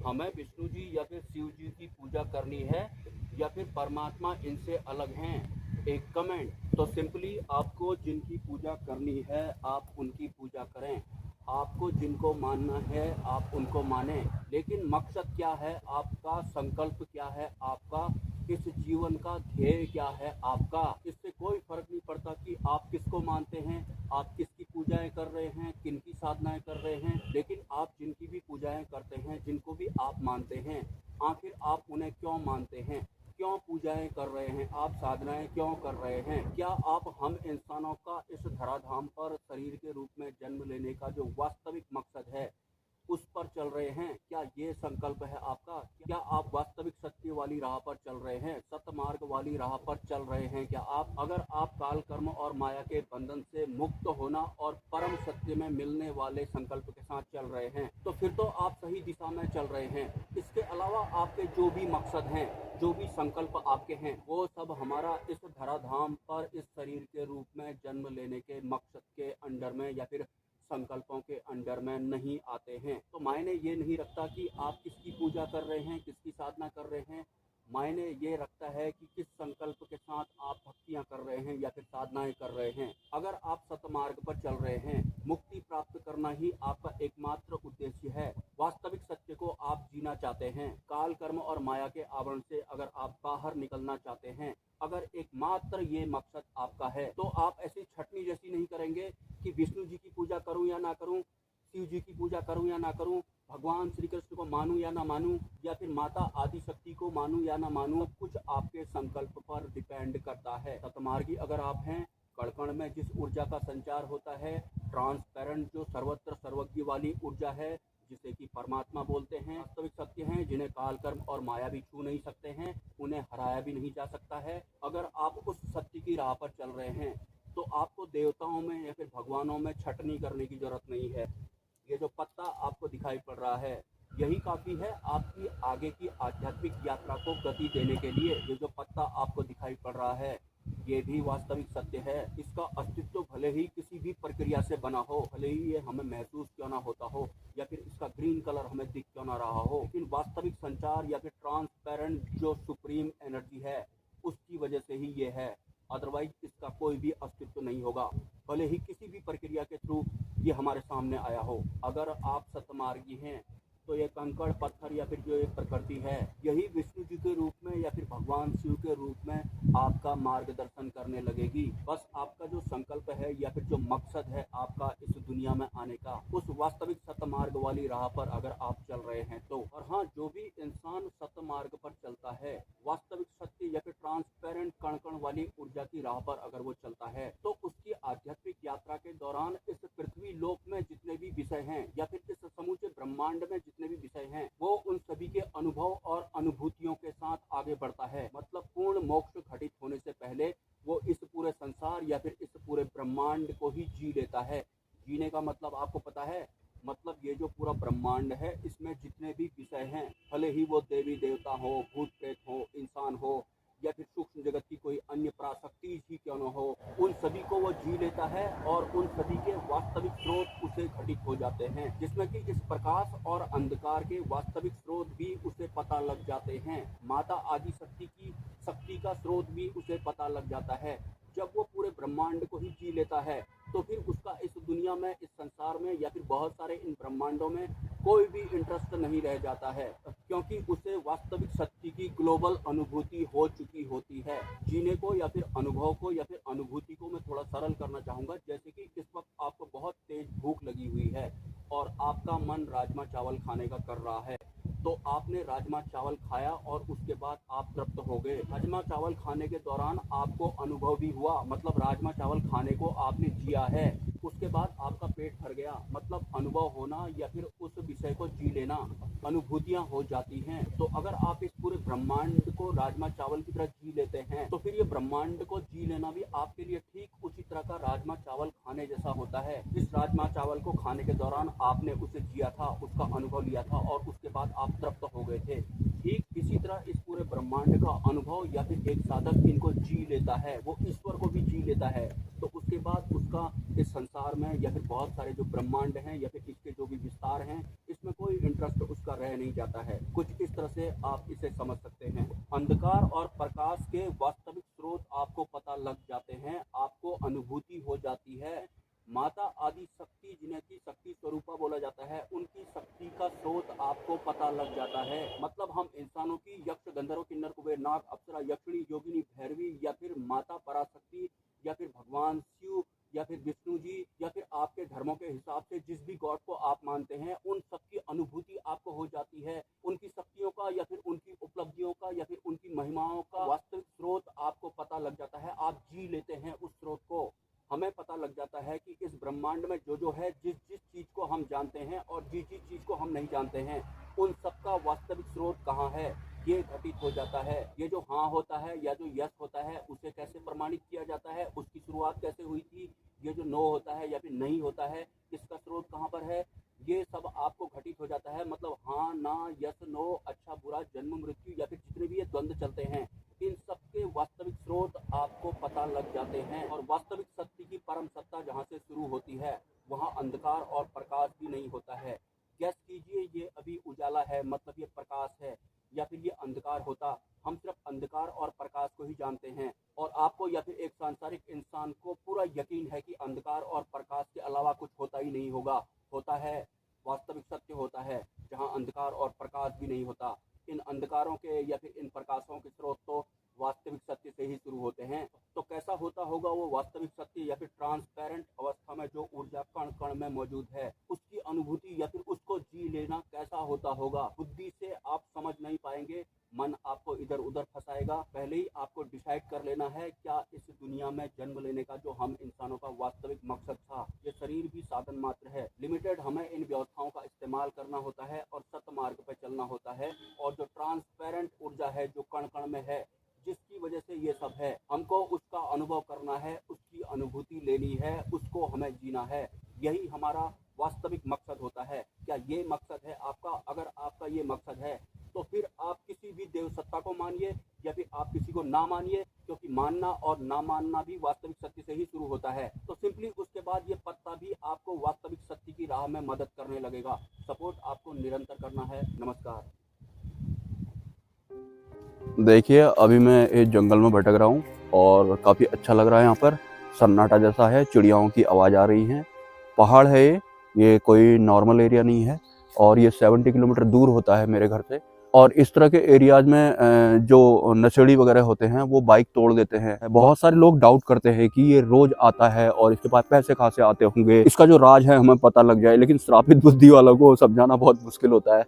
हमें विष्णु जी या फिर शिव जी की पूजा करनी है या फिर परमात्मा इनसे अलग हैं? एक कमेंट। तो सिंपली आपको जिनकी पूजा करनी है आप उनकी पूजा करें, आपको जिनको मानना है आप उनको मानें, लेकिन मकसद क्या है आपका, संकल्प क्या है आपका, इस जीवन का ध्येय क्या है आपका। इससे कोई फर्क नहीं पड़ता कि आप किसको मानते हैं, आप किसकी पूजाएं कर रहे हैं, किनकी साधनाएं कर रहे हैं, लेकिन आप जिनकी भी पूजाएं करते हैं, जिनको भी आप मानते हैं, आखिर आप उन्हें क्यों मानते हैं, क्यों पूजाएं कर रहे हैं, आप साधनाएं क्यों कर रहे हैं? क्या आप हम इंसानों का इस धराधाम पर शरीर के रूप में जन्म लेने का जो वास्तविक मकसद है उस पर चल रहे हैं? क्या ये संकल्प है आपका? क्या आप वास्तविक सत्य वाली राह पर चल रहे हैं, सत्य मार्ग वाली राह पर चल रहे हैं? क्या आप, अगर आप काल कर्म और माया के बंधन से मुक्त होना और परम सत्य में मिलने वाले संकल्प के साथ चल रहे हैं, तो फिर तो आप सही दिशा में चल रहे हैं। इसके अलावा आपके जो भी मकसद हैं, जो भी संकल्प आपके हैं, वो सब हमारा इस धराधाम पर इस शरीर के रूप में जन्म लेने के मकसद के अंडर में या फिर संकल्पों के अंडर में नहीं आते हैं। तो मायने ये नहीं रखता कि आप किसकी पूजा कर रहे हैं, किसकी साधना कर रहे हैं। मायने ये रखता है कि किस संकल्प के साथ आप भक्तियां कर रहे हैं या फिर साधनाएं कर रहे हैं। अगर आप सतमार्ग पर चल रहे हैं, मुक्ति प्राप्त करना ही आपका एकमात्र उद्देश्य है, वास्तविक सत्य को आप जीना चाहते हैं, काल कर्म और माया के आवरण से अगर आप बाहर निकलना चाहते हैं, अगर एकमात्र ये मकसद आपका है, तो आप ऐसी छटनी जैसी नहीं करेंगे कि विष्णु जी की पूजा करूं या ना करूं, शिव जी की पूजा करूं या ना करूं, भगवान श्री कृष्ण को मानूं या ना मानूं, या फिर माता आदि शक्ति को मानूं या ना मानूं। कुछ आपके संकल्प पर डिपेंड करता है। सतमार्गी अगर आप हैं, कण कण में जिस ऊर्जा का संचार होता है, ट्रांसपेरेंट जो सर्वत्र सर्वज्ञ वाली ऊर्जा है, जिसे कि परमात्मा बोलते हैं, वास्तविक सत्य हैं, जिन्हें काल कर्म और माया भी छू नहीं सकते हैं, उन्हें हराया भी नहीं जा सकता है। अगर आप उस सत्य की राह पर चल रहे हैं, तो आपको देवताओं में या फिर भगवानों में छटनी करने की जरूरत नहीं है। ये जो पत्ता आपको दिखाई पड़ रहा है, यही काफ़ी है आपकी आगे की आध्यात्मिक यात्रा को गति देने के लिए। ये जो पत्ता आपको दिखाई पड़ रहा है, ये भी वास्तविक सत्य है। इसका अस्तित्व भले ही किसी भी प्रक्रिया से बना हो, भले ही ये हमें महसूस क्यों ना होता हो, या फिर इसका ग्रीन कलर हमें दिख क्यों ना रहा हो, लेकिन वास्तविक संचार या फिर ट्रांसपेरेंट जो सुप्रीम एनर्जी है, उसकी वजह से ही ये है। अदरवाइज इसका कोई भी अस्तित्व नहीं होगा, भले ही किसी भी प्रक्रिया के थ्रू ये हमारे सामने आया हो। अगर आप सतमार्गी हैं, तो ये कंकड़ पत्थर या फिर जो ये प्रकृति है, यही विष्णु जी के रूप में या फिर भगवान शिव के रूप में आपका मार्गदर्शन करने लगेगी। बस आपका जो संकल्प है या फिर जो मकसद है आपका इस दुनिया में आने का, उस वास्तविक सतमार्ग वाली राह पर अगर आप चल रहे हैं तो। और हाँ, जो भी इंसान सतमार्ग पर चलता है, वास्तविक सत्य या फिर ट्रांसपेरेंट कण कण वाली ऊर्जा की राह पर अगर वो चलता है, तो उसकी आध्यात्मिक यात्रा के दौरान इस पृथ्वी लोक में जितने भी विषय हैं या फिर इस समूचे ब्रह्मांड में जितने भी विषय हैं, वो उन सभी के अनुभव और अनुभूतियों के साथ आगे बढ़ता है। मतलब पूर्ण मोक्ष घटित होने से पहले वो इस पूरे संसार या फिर इस पूरे ब्रह्मांड को ही जी लेता है। जीने का मतलब आपको पता है, मतलब ये जो पूरा ब्रह्मांड है, इसमें जितने भी विषय हैं, भले ही वो देवी देवता हो, भूत प्रेत हो, इंसान हो, या फिर सूक्ष्म जगत की कोई अन्य पराशक्ति ही क्यों न हो, उन सभी को वो जी लेता है और उन सभी के वास्तविक स्रोत उसे घटित हो जाते हैं, जिसमें कि इस प्रकाश और अंधकार के वास्तविक स्रोत भी उसे पता लग जाते हैं। माता आदि शक्ति का स्रोत भी उसे पता लग जाता है। जब वो पूरे ब्रह्मांड को ही जी लेता है, तो फिर उसका इस दुनिया में, इस संसार में या फिर बहुत सारे इन ब्रह्मांडों में कोई भी इंटरेस्ट नहीं रह जाता है, क्योंकि उसे वास्तविक सत्य की ग्लोबल अनुभूति हो चुकी होती है। जीने को या फिर अनुभव को या फिर अनुभूति को मैं थोड़ा सरल करना चाहूँगा। जैसे कि इस वक्त आपको बहुत तेज भूख लगी हुई है और आपका मन राजमा चावल खाने का कर रहा है, तो आपने राजमा चावल खाया और उसके बाद आप तृप्त हो गए। राजमा चावल खाने के दौरान आपको अनुभव भी हुआ, मतलब राजमा चावल खाने को आपने जिया है। उसके बाद आपका पेट भर गया, मतलब अनुभव होना या फिर उस विषय को जी लेना, अनुभूतियां हो जाती हैं। तो अगर आप इस पूरे ब्रह्मांड को राजमा चावल की तरह जी लेते हैं, तो फिर ये ब्रह्मांड को जी लेना भी आपके लिए ठीक उसी तरह का राजमा चावल खाने जैसा होता है। इस राजमा चावल को खाने के दौरान आपने उसे जिया था, उसका अनुभव लिया था और उसके बाद आप तृप्त हो गए थे। ठीक इसी तरह इस पूरे ब्रह्मांड का अनुभव या फिर एक साधक इनको जी लेता है, वो ईश्वर को भी जी लेता है, तो उसके बाद उसका इस संसार में या फिर बहुत सारे जो ब्रह्मांड हैं या फिर इसके जो भी विस्तार हैं, इस उसमें कोई इंटरेस्ट उसका रह नहीं जाता है। कुछ इस तरह से आप इसे समझ सकते हैं। अंधकार और प्रकाश के वास्तविक स्रोत आपको पता लग जाते हैं, आपको अनुभूति हो जाती है। माता आदि शक्ति, जिन्हें की शक्ति स्वरूपा बोला जाता है, उनकी शक्ति का स्रोत आपको पता लग जाता है। मतलब हम इंसानों की यक्ष, गंधर्व, किन्नर, कुबेर, नाग, अप्सरा, यक्षिणी, योगिनी, भैरवी, या फिर माता पराशक्ति, या फिर भगवान शिव, या फिर विष्णु जी, या फिर आपके धर्मों के हिसाब से जिस भी गॉड को आप मानते हैं, उन सबकी अनुभूति आपको हो जाती है। उनकी शक्तियों का, या फिर उनकी उपलब्धियों का, या फिर उनकी महिमाओं का वास्तविक स्रोत आपको पता लग जाता है। आप जी लेते हैं उस स्रोत को। हमें पता लग जाता है कि इस ब्रह्मांड में जो है, जिस जिस चीज को हम जानते हैं और जिस जिस चीज को हम नहीं जानते हैं, उन सबका वास्तविक स्रोत कहाँ है, ये घटित हो जाता है। ये जो हाँ होता है या जो यस होता है, उसे कैसे प्रमाणित किया जाता है, उसकी शुरुआत कैसे हुई थी। ये जो नो होता है या फिर नहीं होता है, इसका स्रोत कहाँ पर है, ये सब आपको घटित हो जाता है। मतलब हाँ, ना, यस, नो, अच्छा, बुरा, जन्म, मृत्यु, या फिर जितने भी ये द्वंद्व चलते हैं, इन सबके वास्तविक स्रोत आपको पता लग जाते हैं। और वास्तविक सत्य की परम सत्ता जहाँ से शुरू होती है, वहाँ अंधकार और प्रकाश भी नहीं होता है। गैस कीजिए, ये अभी उजाला है, मतलब ये प्रकाश है, या फिर ये अंधकार होता। हम सिर्फ अंधकार और प्रकाश को ही जानते हैं, और आपको या फिर एक सांसारिक इंसान को पूरा यकीन है कि अंधकार और प्रकाश के अलावा कुछ होता ही नहीं होगा। होता है, वास्तविक सत्य होता है, जहाँ अंधकार और प्रकाश भी नहीं होता। इन अंधकारों के या फिर इन प्रकाशों के स्रोत तो वास्तविक सत्य से ही शुरू होते हैं। तो कैसा होता होगा वो वास्तविक सत्य, या फिर ट्रांसपेरेंट अवस्था में जो ऊर्जा कण कण में मौजूद है, उसकी अनुभूति या फिर उसको जी लेना कैसा होता होगा। बुद्धि से आप समझ नहीं पाएंगे, मन आपको इधर उधर फंसाएगा। पहले ही आपको डिसाइड कर लेना है, क्या इस दुनिया में जन्म लेने का जो हम इंसानों का वास्तविक मकसद था, ये शरीर भी साधन मात्र है, लिमिटेड। हमें इन व्यवस्थाओं का इस्तेमाल करना होता है और सत्य मार्ग पर चलना होता है। और जो ट्रांसपेरेंट ऊर्जा है, जो कण कण में है, जिसकी वजह से ये सब है, हमको उसका अनुभव करना है, उसकी अनुभूति लेनी है, उसको हमें जीना है। यही हमारा वास्तविक मकसद होता है। क्या ये मकसद है आपका? अगर आपका ये मकसद है, तो फिर आप किसी भी देव सत्ता को मानिए या फिर आप किसी को ना मानिए, क्योंकि मानना और ना मानना भी वास्तविक सत्य से ही शुरू होता है। तो सिंपली उसके बाद ये पत्ता भी आपको वास्तविक सत्य की राह में मदद करने लगेगा। सपोर्ट आपको निरंतर करना है। नमस्कार। देखिए, अभी मैं इस जंगल में भटक रहा हूँ और काफ़ी अच्छा लग रहा है। यहाँ पर सन्नाटा जैसा है, चिड़ियाओं की आवाज़ आ रही है। पहाड़ है ये कोई नॉर्मल एरिया नहीं है, और ये 70 किलोमीटर दूर होता है मेरे घर से। और इस तरह के एरियाज में जो नशेड़ी वगैरह होते हैं वो बाइक तोड़ देते हैं। बहुत सारे लोग डाउट करते हैं कि ये रोज आता है और इसके पास पैसे कहाँ से आते होंगे, इसका जो राज है हमें पता लग जाए। लेकिन श्रापित बुद्धि वालों को समझाना बहुत मुश्किल होता है।